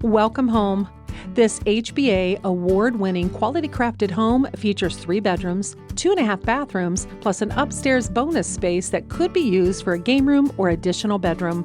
Welcome home. This HBA award-winning quality crafted home features 3 bedrooms, 2.5 bathrooms, plus an upstairs bonus space that could be used for a game room or additional bedroom.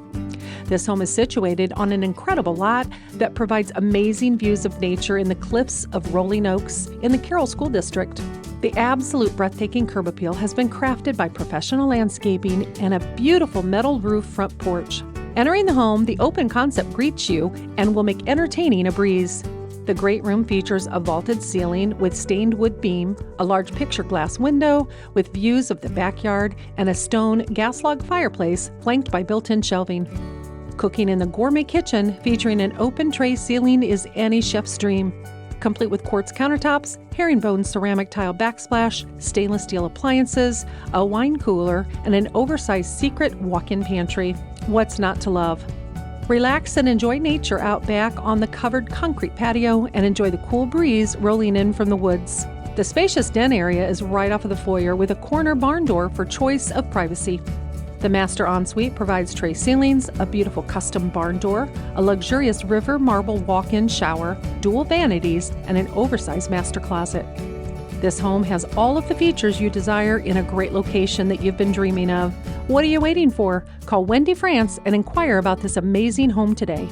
This home is situated on an incredible lot that provides amazing views of nature in the cliffs of Rolling Oaks in the Carroll School District. The absolute breathtaking curb appeal has been crafted by professional landscaping and a beautiful metal roof front porch. Entering the home, the open concept greets you and will make entertaining a breeze. The great room features a vaulted ceiling with stained wood beam, a large picture glass window with views of the backyard, and a stone gas log fireplace flanked by built-in shelving. Cooking in the gourmet kitchen featuring an open tray ceiling is any chef's dream. Complete with quartz countertops, herringbone ceramic tile backsplash, stainless steel appliances, a wine cooler, and an oversized secret walk-in pantry. What's not to love? Relax and enjoy nature out back on the covered concrete patio and enjoy the cool breeze rolling in from the woods. The spacious den area is right off of the foyer with a corner barn door for choice of privacy. The master ensuite provides tray ceilings, a beautiful custom barn door, a luxurious river marble walk-in shower, dual vanities, and an oversized master closet. This home has all of the features you desire in a great location that you've been dreaming of. What are you waiting for? Call Wendy France and inquire about this amazing home today.